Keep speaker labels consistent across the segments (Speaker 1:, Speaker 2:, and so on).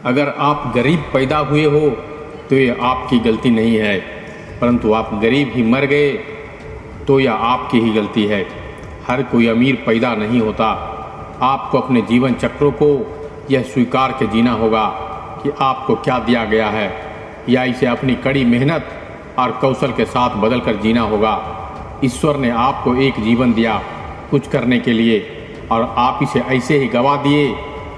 Speaker 1: अगर आप गरीब पैदा हुए हो तो ये आपकी गलती नहीं है, परंतु आप गरीब ही मर गए तो यह आपकी ही गलती है। हर कोई अमीर पैदा नहीं होता। आपको अपने जीवन चक्रों को यह स्वीकार के जीना होगा कि आपको क्या दिया गया है, या इसे अपनी कड़ी मेहनत और कौशल के साथ बदल कर जीना होगा। ईश्वर ने आपको एक जीवन दिया कुछ करने के लिए, और आप इसे ऐसे ही गवा दिए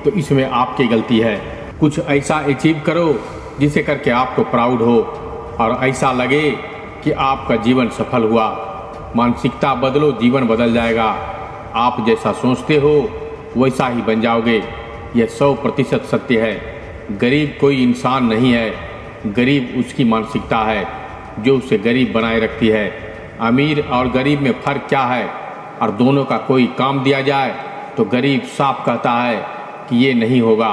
Speaker 1: तो इसमें आपकी गलती है। कुछ ऐसा अचीव करो जिसे करके आपको प्राउड हो और ऐसा लगे कि आपका जीवन सफल हुआ। मानसिकता बदलो, जीवन बदल जाएगा। आप जैसा सोचते हो वैसा ही बन जाओगे। यह 100% सत्य है। गरीब कोई इंसान नहीं है, गरीब उसकी मानसिकता है जो उसे गरीब बनाए रखती है। अमीर और गरीब में फ़र्क क्या है? और दोनों का कोई काम दिया जाए तो गरीब साफ कहता है कि ये नहीं होगा,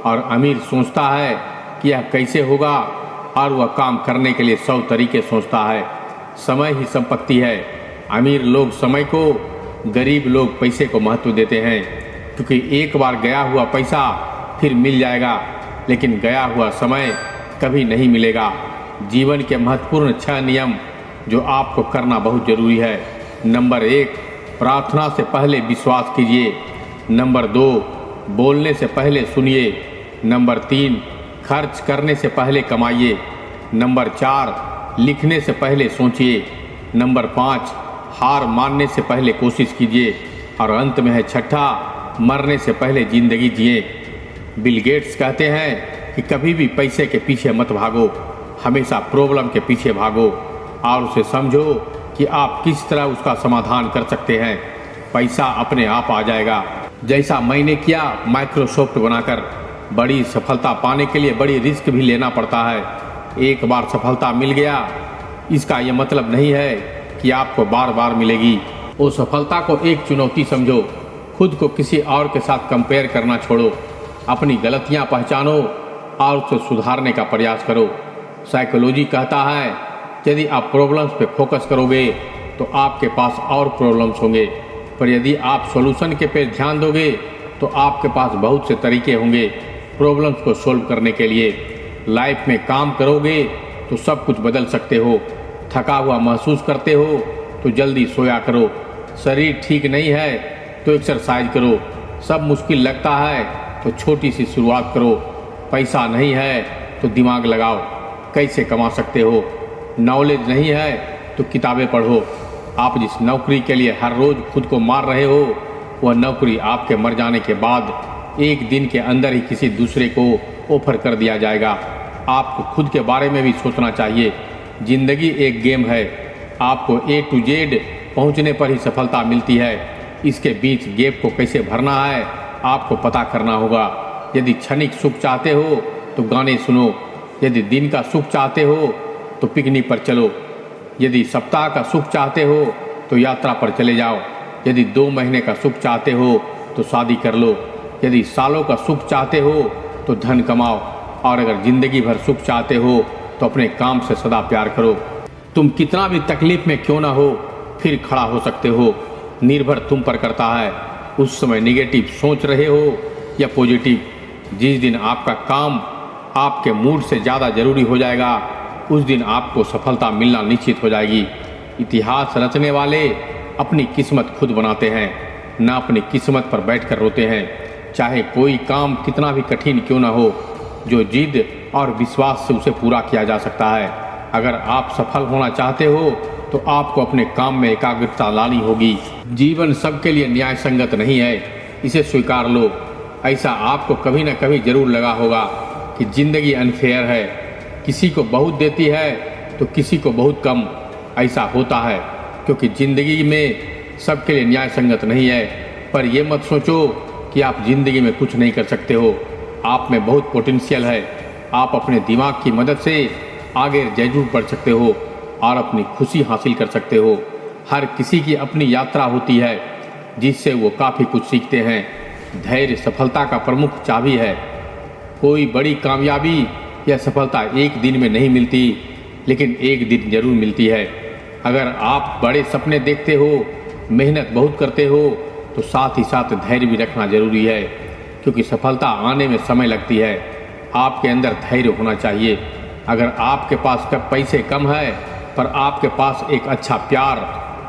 Speaker 1: और अमीर सोचता है कि यह कैसे होगा, और वह काम करने के लिए 100 तरीके सोचता है। समय ही संपत्ति है। अमीर लोग समय को, गरीब लोग पैसे को महत्व देते हैं, क्योंकि एक बार गया हुआ पैसा फिर मिल जाएगा, लेकिन गया हुआ समय कभी नहीं मिलेगा। जीवन के महत्वपूर्ण 6 नियम जो आपको करना बहुत ज़रूरी है। नंबर 1, प्रार्थना से पहले विश्वास कीजिए। नंबर 2, बोलने से पहले सुनिए। नंबर 3, खर्च करने से पहले कमाइए। नंबर 4, लिखने से पहले सोचिए। नंबर 5, हार मानने से पहले कोशिश कीजिए। और अंत में है 6ठा, मरने से पहले ज़िंदगी जिए। बिल गेट्स कहते हैं कि कभी भी पैसे के पीछे मत भागो, हमेशा प्रॉब्लम के पीछे भागो और उसे समझो कि आप किस तरह उसका समाधान कर सकते हैं। पैसा अपने आप आ जाएगा, जैसा मैंने किया माइक्रोसॉफ्ट बनाकर। बड़ी सफलता पाने के लिए बड़ी रिस्क भी लेना पड़ता है। एक बार सफलता मिल गया, इसका यह मतलब नहीं है कि आपको बार बार मिलेगी। उस सफलता को एक चुनौती समझो। खुद को किसी और के साथ कंपेयर करना छोड़ो। अपनी गलतियां पहचानो और उसे सुधारने का प्रयास करो। साइकोलॉजी कहता है यदि आप प्रॉब्लम्स पे फोकस करोगे तो आपके पास और प्रॉब्लम्स होंगे, पर यदि आप सॉल्यूशन के पे ध्यान दोगे तो आपके पास बहुत से तरीके होंगे प्रॉब्लम्स को सॉल्व करने के लिए। लाइफ में काम करोगे तो सब कुछ बदल सकते हो। थका हुआ महसूस करते हो तो जल्दी सोया करो। शरीर ठीक नहीं है तो एक्सरसाइज करो। सब मुश्किल लगता है तो छोटी सी शुरुआत करो। पैसा नहीं है तो दिमाग लगाओ, कैसे कमा सकते हो। नॉलेज नहीं है तो किताबें पढ़ो। आप जिस नौकरी के लिए हर रोज़ खुद को मार रहे हो, वह नौकरी आपके मर जाने के बाद एक दिन के अंदर ही किसी दूसरे को ऑफर कर दिया जाएगा। आपको खुद के बारे में भी सोचना चाहिए। ज़िंदगी एक गेम है। आपको A to Z पहुंचने पर ही सफलता मिलती है। इसके बीच गैप को कैसे भरना है आपको पता करना होगा। यदि क्षणिक सुख चाहते हो तो गाने सुनो। यदि दिन का सुख चाहते हो तो पिकनिक पर चलो। यदि सप्ताह का सुख चाहते हो तो यात्रा पर चले जाओ। यदि 2 महीने का सुख चाहते हो तो शादी कर लो। यदि सालों का सुख चाहते हो तो धन कमाओ। और अगर ज़िंदगी भर सुख चाहते हो तो अपने काम से सदा प्यार करो। तुम कितना भी तकलीफ में क्यों ना हो, फिर खड़ा हो सकते हो। निर्भर तुम पर करता है उस समय नेगेटिव सोच रहे हो या पॉजिटिव। जिस दिन आपका काम आपके मूड से ज़्यादा ज़रूरी हो जाएगा, उस दिन आपको सफलता मिलना निश्चित हो जाएगी। इतिहास रचने वाले अपनी किस्मत खुद बनाते हैं, ना अपनी किस्मत पर बैठकर रोते हैं। चाहे कोई काम कितना भी कठिन क्यों ना हो, जो जिद और विश्वास से उसे पूरा किया जा सकता है। अगर आप सफल होना चाहते हो तो आपको अपने काम में एकाग्रता लानी होगी। जीवन सबके लिए न्याय संगत नहीं है, इसे स्वीकार लो। ऐसा आपको कभी न कभी जरूर लगा होगा कि ज़िंदगी अनफेयर है। किसी को बहुत देती है तो किसी को बहुत कम। ऐसा होता है क्योंकि ज़िंदगी में सबके लिए न्याय संगत नहीं है। पर यह मत सोचो कि आप ज़िंदगी में कुछ नहीं कर सकते हो। आप में बहुत पोटेंशियल है। आप अपने दिमाग की मदद से आगे जरूर बढ़ सकते हो और अपनी खुशी हासिल कर सकते हो। हर किसी की अपनी यात्रा होती है जिससे वो काफ़ी कुछ सीखते हैं। धैर्य सफलता का प्रमुख चाबी है। कोई बड़ी कामयाबी या सफलता एक दिन में नहीं मिलती, लेकिन एक दिन जरूर मिलती है। अगर आप बड़े सपने देखते हो, मेहनत बहुत करते हो, तो साथ ही साथ धैर्य भी रखना जरूरी है, क्योंकि सफलता आने में समय लगती है। आपके अंदर धैर्य होना चाहिए। अगर आपके पास पैसे कम है पर आपके पास एक अच्छा प्यार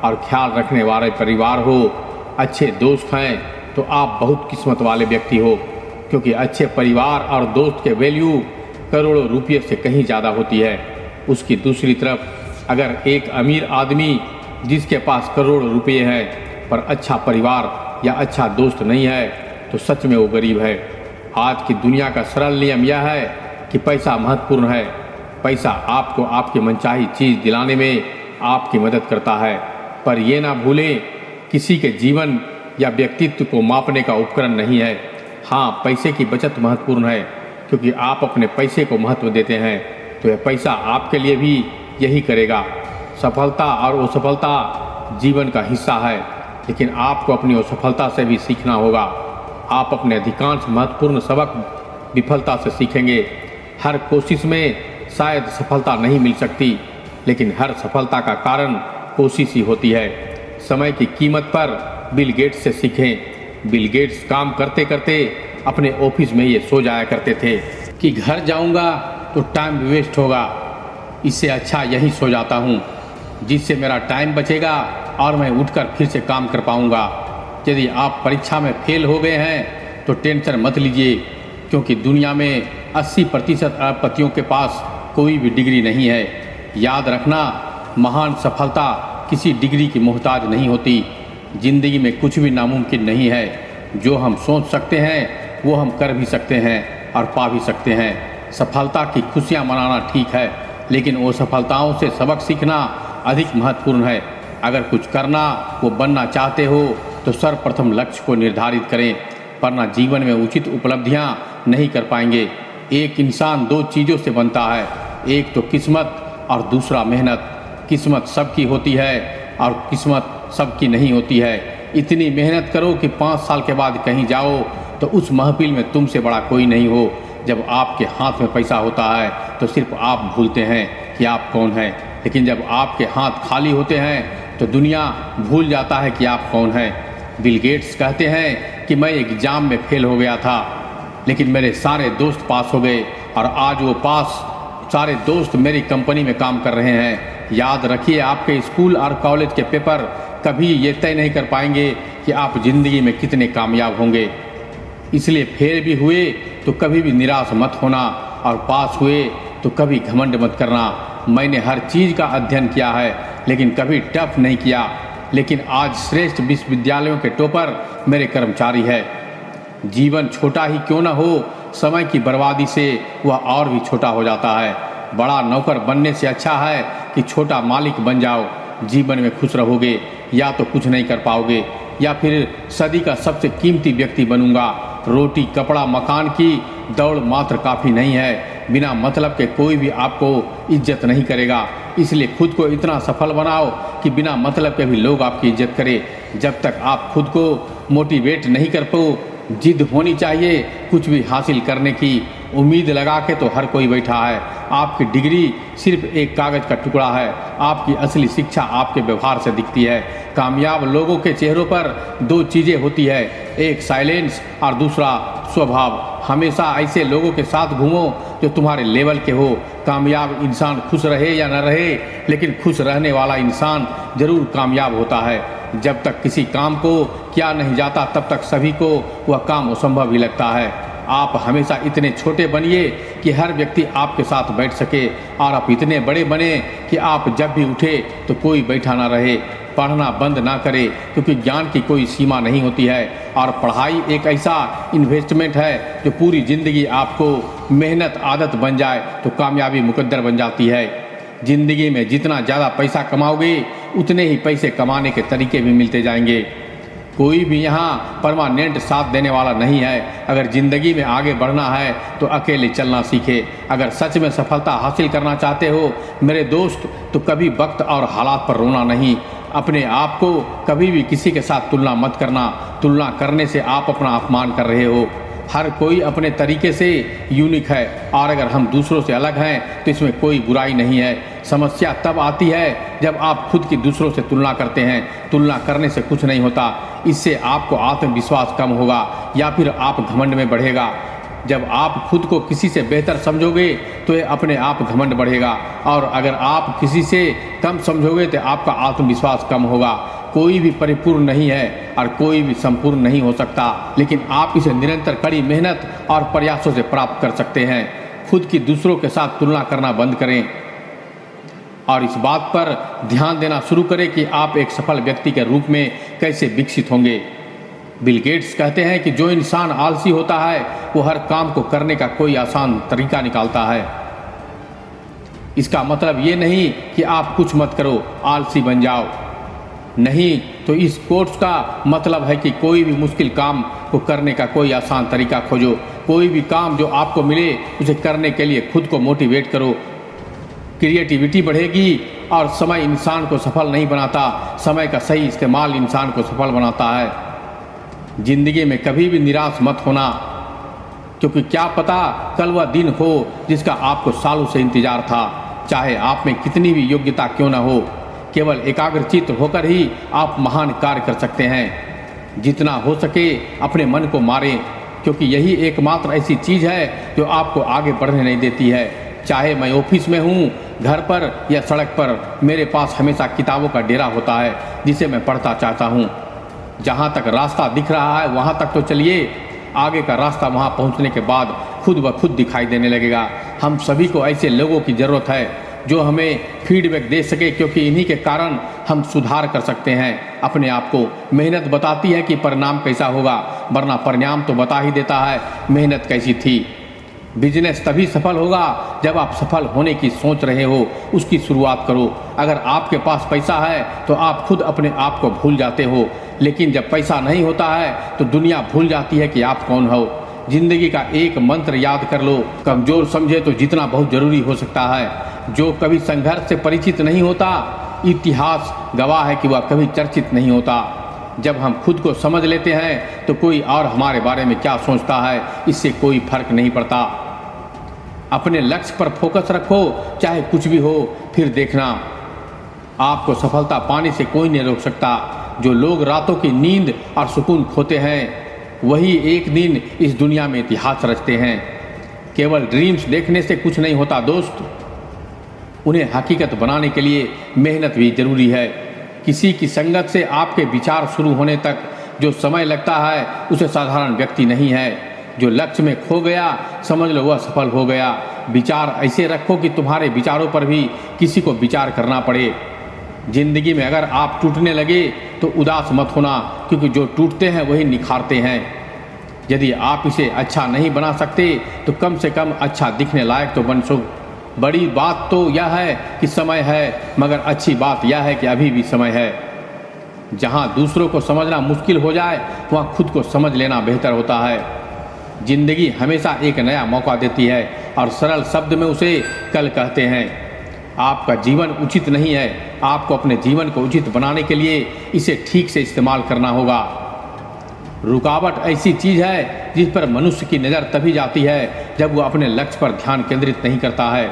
Speaker 1: और ख्याल रखने वाले परिवार हो, अच्छे दोस्त हैं, तो आप बहुत किस्मत वाले व्यक्ति हो, क्योंकि अच्छे परिवार और दोस्त के वैल्यू करोड़ों रुपये से कहीं ज़्यादा होती है। उसकी दूसरी तरफ अगर एक अमीर आदमी जिसके पास करोड़ों रुपये हैं पर अच्छा परिवार या अच्छा दोस्त नहीं है तो सच में वो गरीब है। आज की दुनिया का सरल नियम यह है कि पैसा महत्वपूर्ण है। पैसा आपको आपकी मनचाही चीज़ दिलाने में आपकी मदद करता है, पर यह ना भूलें किसी के जीवन या व्यक्तित्व को मापने का उपकरण नहीं है। हाँ, पैसे की बचत महत्वपूर्ण है, क्योंकि आप अपने पैसे को महत्व देते हैं तो यह पैसा आपके लिए भी यही करेगा। सफलता और असफलता जीवन का हिस्सा है, लेकिन आपको अपनी असफलता से भी सीखना होगा। आप अपने अधिकांश महत्वपूर्ण सबक विफलता से सीखेंगे। हर कोशिश में शायद सफलता नहीं मिल सकती, लेकिन हर सफलता का कारण कोशिश ही होती है। समय की कीमत पर बिल गेट्स से सीखें। बिल गेट्स काम करते करते अपने ऑफिस में ये सो जाया करते थे कि घर जाऊंगा तो टाइम वेस्ट होगा, इससे अच्छा यहीं सो जाता हूँ, जिससे मेरा टाइम बचेगा और मैं उठकर फिर से काम कर पाऊँगा। यदि आप परीक्षा में फेल हो गए हैं तो टेंशन मत लीजिए, क्योंकि दुनिया में 80% अरबपतियों के पास कोई भी डिग्री नहीं है। याद रखना, महान सफलता किसी डिग्री की मोहताज नहीं होती। जिंदगी में कुछ भी नामुमकिन नहीं है। जो हम सोच सकते हैं वो हम कर भी सकते हैं और पा भी सकते हैं। सफलता की खुशियाँ मनाना ठीक है, लेकिन वो सफलताओं से सबक सीखना अधिक महत्वपूर्ण है। अगर कुछ करना वो बनना चाहते हो तो सर्वप्रथम लक्ष्य को निर्धारित करें, वरना जीवन में उचित उपलब्धियां नहीं कर पाएंगे। एक इंसान दो चीज़ों से बनता है, एक तो किस्मत और दूसरा मेहनत। किस्मत सबकी होती है और किस्मत सबकी नहीं होती है। इतनी मेहनत करो कि 5 साल के बाद कहीं जाओ तो उस महफिल में तुमसे बड़ा कोई नहीं हो। जब आपके हाथ में पैसा होता है तो सिर्फ आप भूलते हैं कि आप कौन हैं, लेकिन जब आपके हाथ खाली होते हैं तो दुनिया भूल जाता है कि आप कौन हैं। बिल गेट्स कहते हैं कि मैं एग्ज़ाम में फेल हो गया था, लेकिन मेरे सारे दोस्त पास हो गए और आज वो सारे दोस्त मेरी कंपनी में काम कर रहे हैं। याद रखिए, आपके स्कूल और कॉलेज के पेपर कभी ये तय नहीं कर पाएंगे कि आप ज़िंदगी में कितने कामयाब होंगे। इसलिए फेल भी हुए तो कभी भी निराश मत होना और पास हुए तो कभी घमंड मत करना। मैंने हर चीज़ का अध्ययन किया है, लेकिन कभी टफ नहीं किया, लेकिन आज श्रेष्ठ विश्वविद्यालयों के टॉपर मेरे कर्मचारी है। जीवन छोटा ही क्यों न हो, समय की बर्बादी से वह और भी छोटा हो जाता है। बड़ा नौकर बनने से अच्छा है कि छोटा मालिक बन जाओ। जीवन में खुश रहोगे या तो कुछ नहीं कर पाओगे, या फिर सदी का सबसे कीमती व्यक्ति बनूंगा। रोटी कपड़ा मकान की दौड़ मात्र काफ़ी नहीं है। बिना मतलब के कोई भी आपको इज्जत नहीं करेगा। इसलिए खुद को इतना सफल बनाओ कि बिना मतलब के भी लोग आपकी इज्जत करें। जब तक आप खुद को मोटिवेट नहीं कर पाओ, जिद होनी चाहिए कुछ भी हासिल करने की। उम्मीद लगा के तो हर कोई बैठा है। आपकी डिग्री सिर्फ एक कागज़ का टुकड़ा है। आपकी असली शिक्षा आपके व्यवहार से दिखती है। कामयाब लोगों के चेहरों पर दो चीज़ें होती है, एक साइलेंस और दूसरा स्वभाव। हमेशा ऐसे लोगों के साथ घूमो जो तुम्हारे लेवल के हो। कामयाब इंसान खुश रहे या न रहे, लेकिन खुश रहने वाला इंसान ज़रूर कामयाब होता है। जब तक किसी काम को किया नहीं जाता तब तक सभी को वह काम असंभव ही लगता है। आप हमेशा इतने छोटे बनिए कि हर व्यक्ति आपके साथ बैठ सके, और आप इतने बड़े बने कि आप जब भी उठे तो कोई बैठा ना रहे। पढ़ना बंद ना करें, क्योंकि ज्ञान की कोई सीमा नहीं होती है, और पढ़ाई एक ऐसा इन्वेस्टमेंट है जो पूरी ज़िंदगी आपको मेहनत आदत बन जाए तो कामयाबी मुकद्दर बन जाती है। ज़िंदगी में जितना ज़्यादा पैसा कमाओगे उतने ही पैसे कमाने के तरीके भी मिलते जाएंगे। कोई भी यहाँ परमानेंट साथ देने वाला नहीं है। अगर ज़िंदगी में आगे बढ़ना है तो अकेले चलना सीखे। अगर सच में सफलता हासिल करना चाहते हो मेरे दोस्त, तो कभी वक्त और हालात पर रोना नहीं। अपने आप को कभी भी किसी के साथ तुलना मत करना। तुलना करने से आप अपना अपमान कर रहे हो। हर कोई अपने तरीके से यूनिक है, और अगर हम दूसरों से अलग हैं तो इसमें कोई बुराई नहीं है। समस्या तब आती है जब आप खुद की दूसरों से तुलना करते हैं। तुलना करने से कुछ नहीं होता, इससे आपको आत्मविश्वास कम होगा या फिर आप घमंड में बढ़ेगा। जब आप खुद को किसी से बेहतर समझोगे तो ये अपने आप घमंड बढ़ेगा, और अगर आप किसी से कम समझोगे तो आपका आत्मविश्वास कम होगा। कोई भी परिपूर्ण नहीं है और कोई भी संपूर्ण नहीं हो सकता, लेकिन आप इसे निरंतर कड़ी मेहनत और प्रयासों से प्राप्त कर सकते हैं। खुद की दूसरों के साथ तुलना करना बंद करें और इस बात पर ध्यान देना शुरू करें कि आप एक सफल व्यक्ति के रूप में कैसे विकसित होंगे। बिल गेट्स कहते हैं कि जो इंसान आलसी होता है वो हर काम को करने का कोई आसान तरीका निकालता है। इसका मतलब ये नहीं कि आप कुछ मत करो, आलसी बन जाओ, नहीं, तो इस कोर्स का मतलब है कि कोई भी मुश्किल काम को करने का कोई आसान तरीका खोजो। कोई भी काम जो आपको मिले उसे करने के लिए खुद को मोटिवेट करो। क्रिएटिविटी बढ़ेगी, और समय इंसान को सफल नहीं बनाता, समय का सही इस्तेमाल इंसान को सफल बनाता है। जिंदगी में कभी भी निराश मत होना, क्योंकि क्या पता कल वह दिन हो जिसका आपको सालों से इंतजार था। चाहे आप में कितनी भी योग्यता क्यों न हो, केवल एकाग्रचित्त होकर ही आप महान कार्य कर सकते हैं। जितना हो सके अपने मन को मारें, क्योंकि यही एकमात्र ऐसी चीज़ है जो आपको आगे बढ़ने नहीं देती है। चाहे मैं ऑफिस में हूँ, घर पर या सड़क पर, मेरे पास हमेशा किताबों का डेरा होता है जिसे मैं पढ़ता चाहता हूँ। जहाँ तक रास्ता दिख रहा है वहाँ तक तो चलिए, आगे का रास्ता वहाँ पहुँचने के बाद खुद ब खुद दिखाई देने लगेगा। हम सभी को ऐसे लोगों की ज़रूरत है जो हमें फीडबैक दे सके, क्योंकि इन्हीं के कारण हम सुधार कर सकते हैं अपने आप को। मेहनत बताती है कि परिणाम कैसा होगा, वरना परिणाम तो बता ही देता है मेहनत कैसी थी। बिजनेस तभी सफल होगा जब आप सफल होने की सोच रहे हो, उसकी शुरुआत करो। अगर आपके पास पैसा है तो आप खुद अपने आप को भूल जाते हो, लेकिन जब पैसा नहीं होता है तो दुनिया भूल जाती है कि आप कौन हो। जिंदगी का एक मंत्र याद कर लो, कमजोर समझे तो जितना बहुत जरूरी हो सकता है। जो कभी संघर्ष से परिचित नहीं होता, इतिहास गवाह है कि वह कभी चर्चित नहीं होता। जब हम खुद को समझ लेते हैं तो कोई और हमारे बारे में क्या सोचता है इससे कोई फर्क नहीं पड़ता। अपने लक्ष्य पर फोकस रखो, चाहे कुछ भी हो, फिर देखना आपको सफलता पाने से कोई नहीं रोक सकता। जो लोग रातों की नींद और सुकून खोते हैं वही एक दिन इस दुनिया में इतिहास रचते हैं। केवल ड्रीम्स देखने से कुछ नहीं होता दोस्त, उन्हें हकीकत बनाने के लिए मेहनत भी जरूरी है। किसी की संगत से आपके विचार शुरू होने तक जो समय लगता है उसे साधारण व्यक्ति नहीं है। जो लक्ष्य में खो गया समझ लो वह सफल हो गया। विचार ऐसे रखो कि तुम्हारे विचारों पर भी किसी को विचार करना पड़े। जिंदगी में अगर आप टूटने लगे तो उदास मत होना, क्योंकि जो टूटते हैं वही निखारते हैं। यदि आप इसे अच्छा नहीं बना सकते तो कम से कम अच्छा दिखने लायक तो बन सको। बड़ी बात तो यह है कि समय है, मगर अच्छी बात यह है कि अभी भी समय है। जहाँ दूसरों को समझना मुश्किल हो जाए वहाँ खुद को समझ लेना बेहतर होता है। जिंदगी हमेशा एक नया मौका देती है और सरल शब्द में उसे कल कहते हैं। आपका जीवन उचित नहीं है, आपको अपने जीवन को उचित बनाने के लिए इसे ठीक से इस्तेमाल करना होगा। रुकावट ऐसी चीज़ है जिस पर मनुष्य की नज़र तभी जाती है जब वो अपने लक्ष्य पर ध्यान केंद्रित नहीं करता है।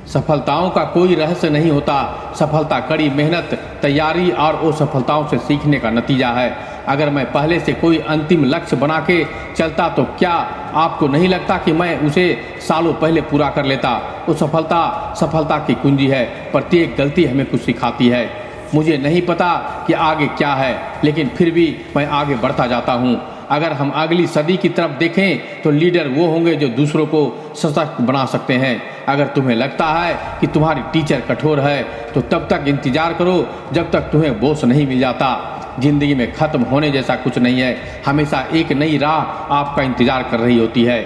Speaker 1: सफलताओं का कोई रहस्य नहीं होता, सफलता कड़ी मेहनत, तैयारी और असफलताओं से सीखने का नतीजा है। अगर मैं पहले से कोई अंतिम लक्ष्य बना के चलता तो क्या आपको नहीं लगता कि मैं उसे सालों पहले पूरा कर लेता। वो सफलता की कुंजी है। प्रत्येक गलती हमें कुछ सिखाती है। मुझे नहीं पता कि आगे क्या है, लेकिन फिर भी मैं आगे बढ़ता जाता हूँ। अगर हम अगली सदी की तरफ देखें तो लीडर वो होंगे जो दूसरों को सशक्त बना सकते हैं। अगर तुम्हें लगता है कि तुम्हारी टीचर कठोर है तो तब तक इंतजार करो जब तक तुम्हें बॉस नहीं मिल जाता। जिंदगी में ख़त्म होने जैसा कुछ नहीं है, हमेशा एक नई राह आपका इंतजार कर रही होती है।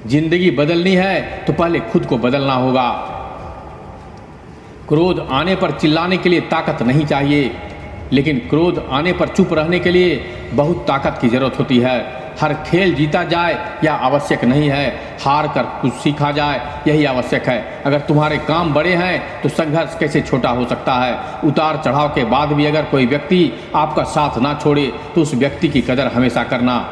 Speaker 1: जिंदगी बदलनी है तो पहले खुद को बदलना होगा। क्रोध आने पर चिल्लाने के लिए ताकत नहीं चाहिए, लेकिन क्रोध आने पर चुप रहने के लिए बहुत ताकत की जरूरत होती है। हर खेल जीता जाए यह आवश्यक नहीं है, हार कर कुछ सीखा जाए यही आवश्यक है। अगर तुम्हारे काम बड़े हैं तो संघर्ष कैसे छोटा हो सकता है। उतार चढ़ाव के बाद भी अगर कोई व्यक्ति आपका साथ ना छोड़े तो उस व्यक्ति की कदर हमेशा करना।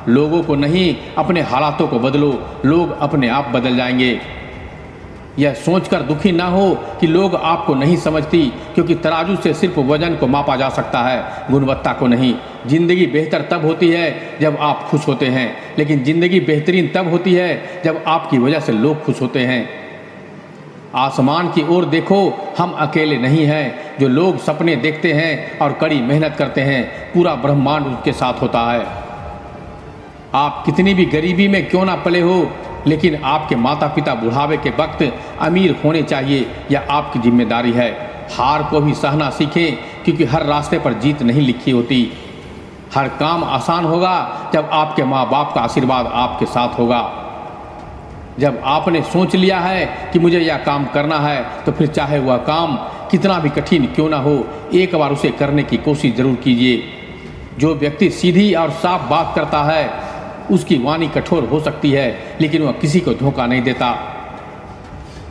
Speaker 1: लोगों को नहीं, अपने हालातों को बदलो, लोग अपने आप बदल जाएंगे। यह सोचकर दुखी ना हो कि लोग आपको नहीं समझती, क्योंकि तराजू से सिर्फ वजन को मापा जा सकता है, गुणवत्ता को नहीं। ज़िंदगी बेहतर तब होती है जब आप खुश होते हैं, लेकिन ज़िंदगी बेहतरीन तब होती है जब आपकी वजह से लोग खुश होते हैं। आसमान की ओर देखो, हम अकेले नहीं हैं। जो लोग सपने देखते हैं और कड़ी मेहनत करते हैं, पूरा ब्रह्मांड उनके साथ होता है। आप कितनी भी गरीबी में क्यों ना पले हो, लेकिन आपके माता पिता बुढ़ावे के वक्त अमीर होने चाहिए, यह आपकी जिम्मेदारी है। हार को भी सहना सीखें, क्योंकि हर रास्ते पर जीत नहीं लिखी होती। हर काम आसान होगा जब आपके माँ बाप का आशीर्वाद आपके साथ होगा। जब आपने सोच लिया है कि मुझे यह काम करना है, तो फिर चाहे वह काम कितना भी कठिन क्यों ना हो, एक बार उसे करने की कोशिश जरूर कीजिए। जो व्यक्ति सीधी और साफ बात करता है, उसकी वाणी कठोर हो सकती है, लेकिन वह किसी को धोखा नहीं देता।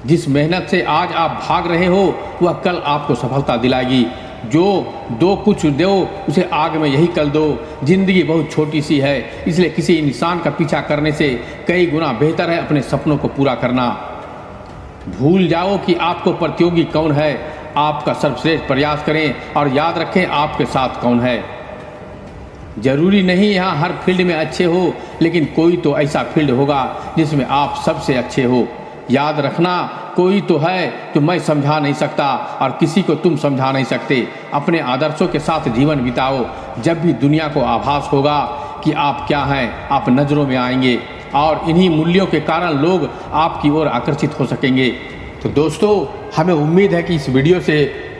Speaker 1: जिस मेहनत से आज आप भाग रहे हो, वह कल आपको सफलता दिलाएगी। जो दो कुछ दो, उसे आग में यही कल दो। जिंदगी बहुत छोटी सी है, इसलिए किसी इंसान का पीछा करने से कई गुना बेहतर है अपने सपनों को पूरा करना। भूल जाओ कि आपको प्रतियोगी कौन है, आपका सर्वश्रेष्ठ प्रयास करें और याद रखें आपके साथ कौन है। जरूरी नहीं यहाँ हर फील्ड में अच्छे हो, लेकिन कोई तो ऐसा फील्ड होगा जिसमें आप सबसे अच्छे हो। याद रखना, कोई तो है जो मैं समझा नहीं सकता और किसी को तुम समझा नहीं सकते। अपने आदर्शों के साथ जीवन बिताओ। जब भी दुनिया को आभास होगा कि आप क्या हैं, आप नज़रों में आएंगे और इन्हीं मूल्यों के कारण लोग आपकी ओर आकर्षित हो सकेंगे। तो दोस्तों, हमें उम्मीद है कि इस वीडियो से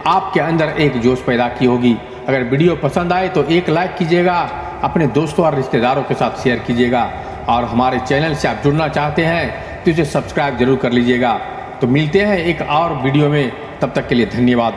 Speaker 1: आपके अंदर एक जोश पैदा की होगी। अगर वीडियो पसंद आए तो एक लाइक कीजिएगा, अपने दोस्तों और रिश्तेदारों के साथ शेयर कीजिएगा, और हमारे चैनल से आप जुड़ना चाहते हैं तो इसे सब्सक्राइब जरूर कर लीजिएगा। तो मिलते हैं एक और वीडियो में, तब तक के लिए धन्यवाद।